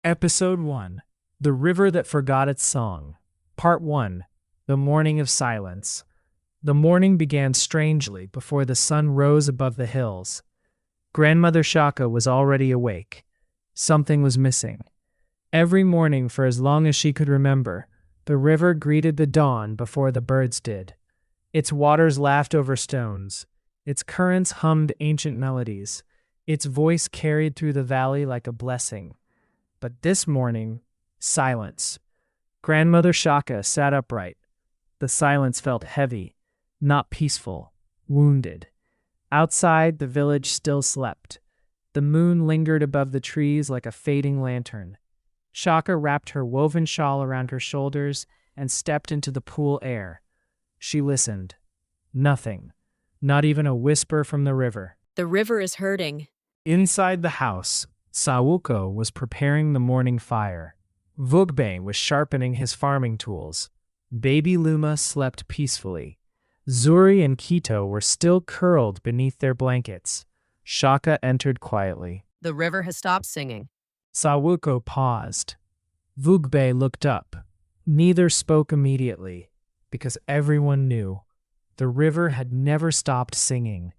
Episode 1: The River That Forgot Its Song. Part 1: The Morning of Silence. The morning began strangely before the sun rose above the hills. Grandmother Shaka was already awake. Something was missing. Every morning for as long as she could remember, the river greeted the dawn before the birds did. Its waters laughed over stones. Its currents hummed ancient melodies. Its voice carried through the valley like a blessing. But this morning, silence. Grandmother Shaka sat upright. The silence felt heavy, not peaceful, wounded. Outside, the village still slept. The moon lingered above the trees like a fading lantern. Shaka wrapped her woven shawl around her shoulders and stepped into the cool air. She listened. Nothing. Not even a whisper from the river. The river is hurting. Inside the house, Sawuko was preparing the morning fire. Vugbei was sharpening his farming tools. Baby Luma slept peacefully. Zuri and Kito were still curled beneath their blankets. Shaka entered quietly. The river has stopped singing. Sawuko paused. Vugbei looked up. Neither spoke immediately, because everyone knew. The river had never stopped singing.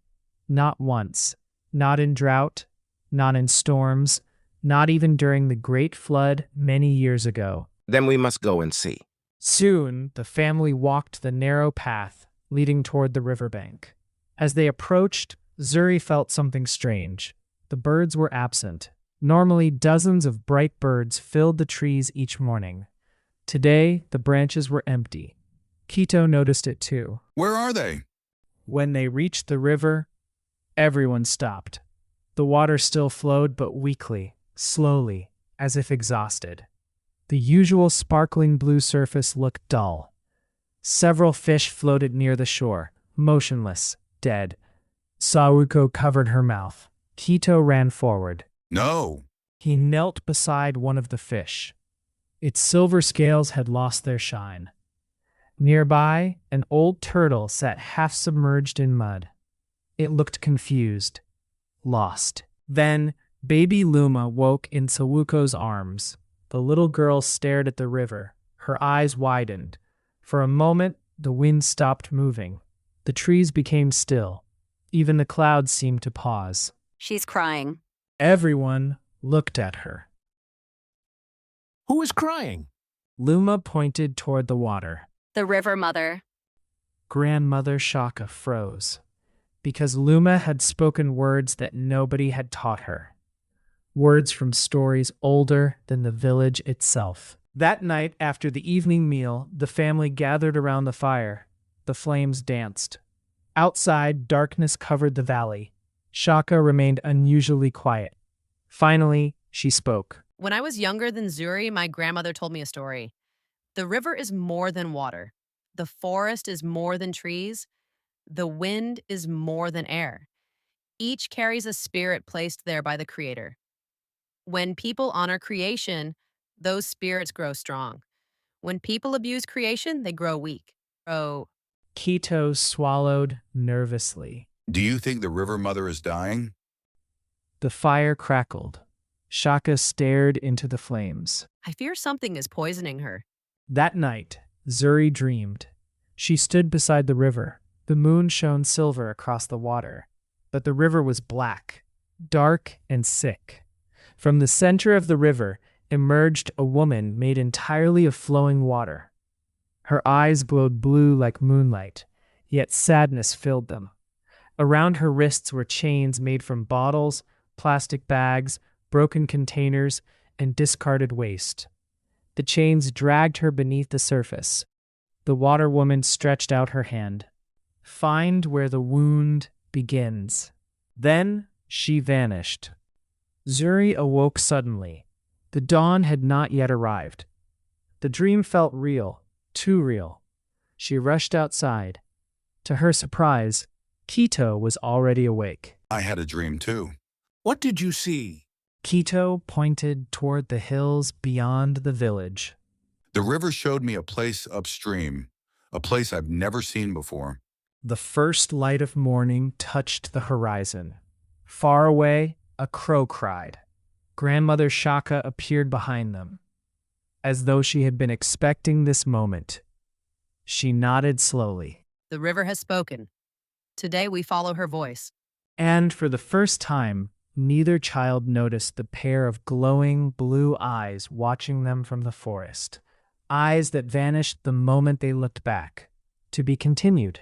Not once. Not in drought. Not in storms. Not even during the Great Flood many years ago. Then we must go and see. Soon, the family walked the narrow path leading toward the riverbank. As they approached, Zuri felt something strange. The birds were absent. Normally, dozens of bright birds filled the trees each morning. Today, the branches were empty. Kito noticed it too. Where are they? When they reached the river, everyone stopped. The water still flowed, but weakly, slowly, as if exhausted. The usual sparkling blue surface looked dull. Several fish floated near the shore, motionless, dead. Sawuko covered her mouth. Kito ran forward. No. He knelt beside one of the fish. Its silver scales had lost their shine. Nearby, an old turtle sat half-submerged in mud. It looked confused, lost. Then, baby Luma woke in Sawuko's arms. The little girl stared at the river. Her eyes widened. For a moment, the wind stopped moving. The trees became still. Even the clouds seemed to pause. She's crying. Everyone looked at her. Who is crying? Luma pointed toward the water. The river mother. Grandmother Shaka froze, because Luma had spoken words that nobody had taught her. Words from stories older than the village itself. That night, after the evening meal, the family gathered around the fire. The flames danced. Outside, darkness covered the valley. Shaka remained unusually quiet. Finally, she spoke. When I was younger than Zuri, my grandmother told me a story. The river is more than water. The forest is more than trees. The wind is more than air. Each carries a spirit placed there by the Creator. When people honor creation, those spirits grow strong. When people abuse creation, they grow weak. Kito swallowed nervously. Do you think the river mother is dying? The fire crackled. Shaka stared into the flames. I fear something is poisoning her. That night, Zuri dreamed. She stood beside the river. The moon shone silver across the water, but the river was black, dark, and sick. From the center of the river emerged a woman made entirely of flowing water. Her eyes glowed blue like moonlight, yet sadness filled them. Around her wrists were chains made from bottles, plastic bags, broken containers, and discarded waste. The chains dragged her beneath the surface. The water woman stretched out her hand. Find where the wound begins. Then she vanished. Zuri awoke suddenly. The dawn had not yet arrived. The dream felt real, too real. She rushed outside. To her surprise, Kito was already awake. I had a dream too. What did you see? Kito pointed toward the hills beyond the village. The river showed me a place upstream, a place I've never seen before. The first light of morning touched the horizon. Far away, a crow cried. Grandmother Shaka appeared behind them, as though she had been expecting this moment. She nodded slowly, The river has spoken. Today we follow her voice. and for the first time, neither child noticed the pair of glowing blue eyes watching them from the forest. Eyes that vanished the moment they looked back. To be continued.